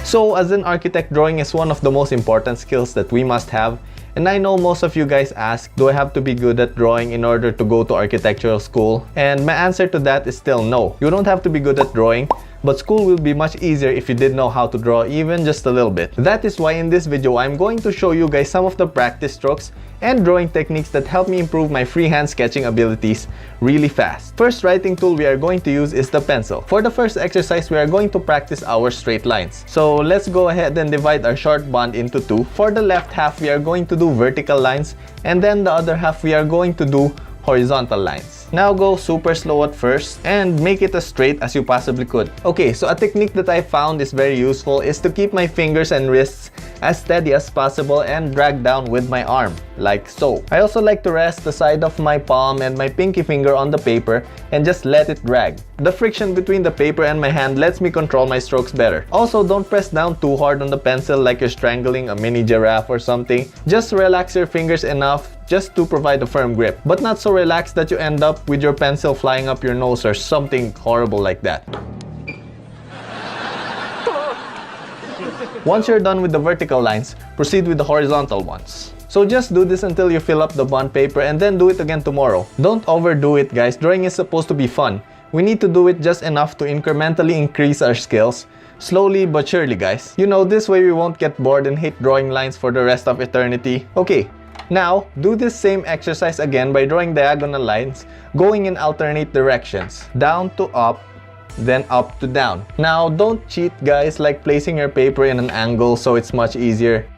So as an architect, drawing is one of the most important skills that we must have. And I know most of you guys ask, do I have to be good at drawing in order to go to architectural school? And my answer to that is still no. You don't have to be good at drawing, but school will be much easier if you did know how to draw even just a little bit. That is why in this video, I'm going to show you guys some of the practice strokes and drawing techniques that help me improve my freehand sketching abilities really fast. First writing tool we are going to use is the pencil. For the first exercise, we are going to practice our straight lines. So let's go ahead and divide our short bond into two. For the left half, we are going to do vertical lines, and then the other half we are going to do horizontal lines. Now go super slow at first and make it as straight as you possibly could. Okay, so a technique that I found is very useful is to keep my fingers and wrists as steady as possible and drag down with my arm, like so. I also like to rest the side of my palm and my pinky finger on the paper and just let it drag. The friction between the paper and my hand lets me control my strokes better. Also, don't press down too hard on the pencil like you're strangling a mini giraffe or something. Just relax your fingers enough just to provide a firm grip, but not so relaxed that you end up with your pencil flying up your nose or something horrible like that. Once you're done with the vertical lines, proceed with the horizontal ones. So just do this until you fill up the bond paper and then do it again tomorrow. Don't overdo it, guys. Drawing is supposed to be fun. We need to do it just enough to incrementally increase our skills. Slowly but surely, guys. You know, this way we won't get bored and hate drawing lines for the rest of eternity. Okay. Now, do this same exercise again by drawing diagonal lines going in alternate directions. Down to up, then up to down. Now, don't cheat, guys, like placing your paper in an angle so it's much easier.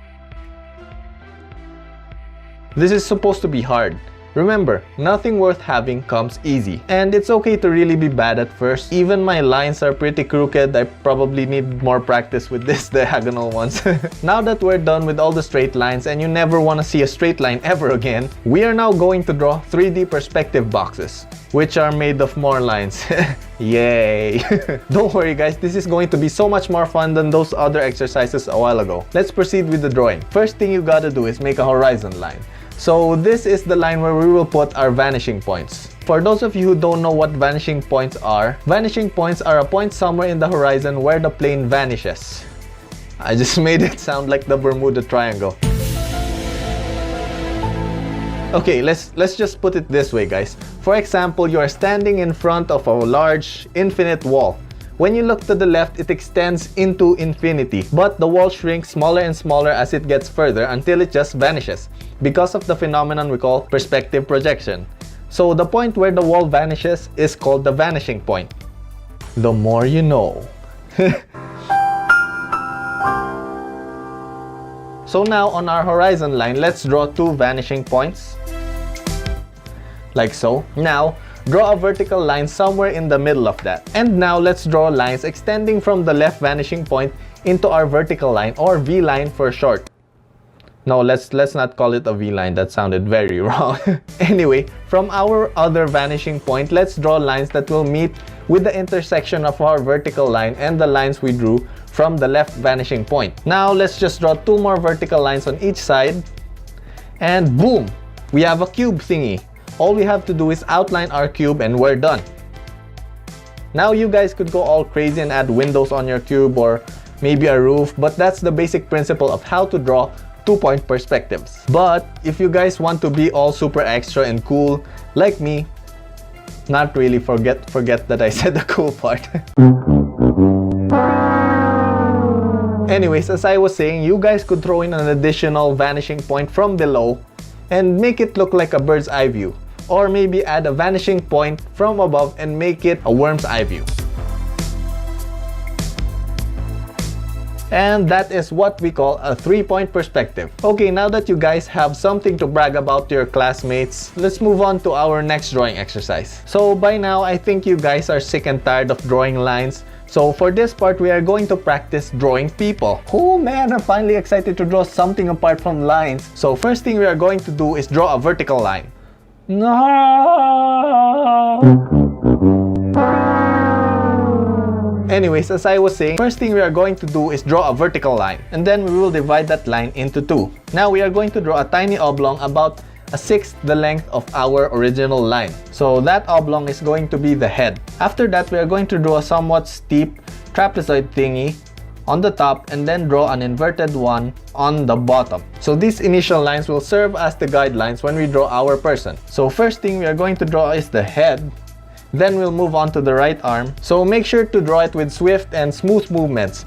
This is supposed to be hard. Remember, nothing worth having comes easy. And it's okay to really be bad at first. Even my lines are pretty crooked. I probably need more practice with this diagonal ones. Now that we're done with all the straight lines and you never want to see a straight line ever again, we are now going to draw 3D perspective boxes, which are made of more lines. Yay! Don't worry, guys, this is going to be so much more fun than those other exercises a while ago. Let's proceed with the drawing. First thing you gotta do is make a horizon line. So this is the line where we will put our vanishing points. For those of you who don't know what vanishing points are a point somewhere in the horizon where the plane vanishes. I just made it sound like the Bermuda Triangle. Okay, let's just put it this way, guys. For example, you are standing in front of a large infinite wall. When you look to the left, it extends into infinity, but the wall shrinks smaller and smaller as it gets further until it just vanishes because of the phenomenon we call perspective projection. So the point where the wall vanishes is called the vanishing point. The more you know. So now on our horizon line, let's draw two vanishing points. Like so. Now, draw a vertical line somewhere in the middle of that. And now let's draw lines extending from the left vanishing point into our vertical line, or V-line for short. No, let's not call it a V-line. That sounded very wrong. Anyway, from our other vanishing point, let's draw lines that will meet with the intersection of our vertical line and the lines we drew from the left vanishing point. Now let's just draw two more vertical lines on each side. And boom! We have a cube thingy. All we have to do is outline our cube and we're done. Now you guys could go all crazy and add windows on your cube or maybe a roof, but that's the basic principle of how to draw two-point perspectives. But if you guys want to be all super extra and cool like me, not really, forget that I said the cool part. Anyways, as I was saying, you guys could throw in an additional vanishing point from below and make it look like a bird's eye view. Or maybe add a vanishing point from above and make it a worm's eye view. And that is what we call a three-point perspective. Okay, now that you guys have something to brag about to your classmates, let's move on to our next drawing exercise. So by now, I think you guys are sick and tired of drawing lines. So for this part, we are going to practice drawing people. Oh man, I'm finally excited to draw something apart from lines. So first thing we are going to do is draw a vertical line. No. Anyways, as I was saying, first thing we are going to do is draw a vertical line, and then we will divide that line into two. Now we are going to draw a tiny oblong about a sixth the length of our original line. So that oblong is going to be the head. After that, we are going to draw a somewhat steep trapezoid thingy on the top and then draw an inverted one on the bottom. So these initial lines will serve as the guidelines when we draw our person. So first thing we are going to draw is the head. Then we'll move on to the right arm. So make sure to draw it with swift and smooth movements.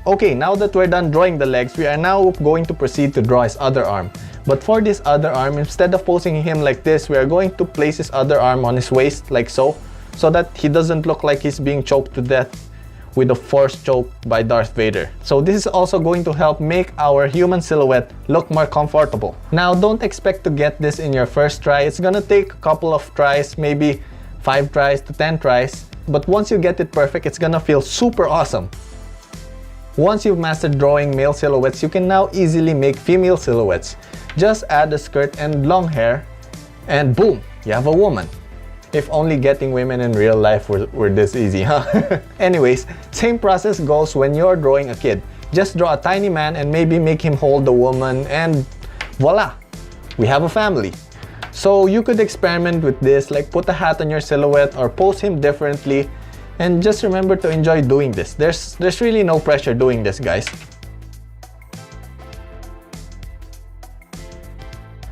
Okay, now that we're done drawing the legs, we are now going to proceed to draw his other arm. But for this other arm, instead of posing him like this, we are going to place his other arm on his waist like so that he doesn't look like he's being choked to death with a force choke by Darth Vader. So this is also going to help make our human silhouette look more comfortable. Now, don't expect to get this in your first try. It's gonna take a couple of tries, maybe 5 tries to 10 tries. But once you get it perfect, it's gonna feel super awesome. Once you've mastered drawing male silhouettes, you can now easily make female silhouettes. Just add a skirt and long hair, and boom, you have a woman. If only getting women in real life were this easy, huh? Anyways, same process goes when you're drawing a kid. Just draw a tiny man and maybe make him hold the woman, and voila! We have a family. So you could experiment with this, like put a hat on your silhouette or pose him differently. And just remember to enjoy doing this. There's really no pressure doing this, guys.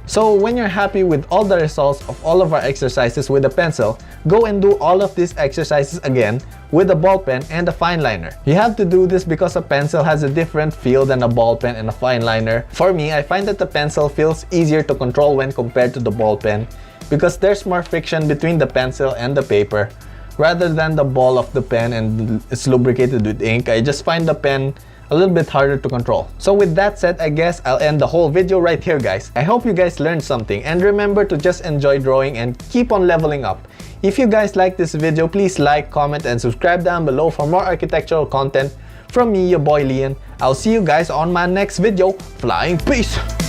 So when you're happy with all the results of all of our exercises with a pencil, go and do all of these exercises again with a ball pen and a fine liner. You have to do this because a pencil has a different feel than a ball pen and a fine liner. For me, I find that the pencil feels easier to control when compared to the ball pen because there's more friction between the pencil and the paper. Rather than the ball of the pen and it's lubricated with ink, I just find the pen a little bit harder to control. So with that said, I guess I'll end the whole video right here, guys. I hope you guys learned something, and remember to just enjoy drawing and keep on leveling up. If you guys like this video, please like, comment, and subscribe down below for more architectural content from me, your boy Lian. I'll see you guys on my next video. Flying peace!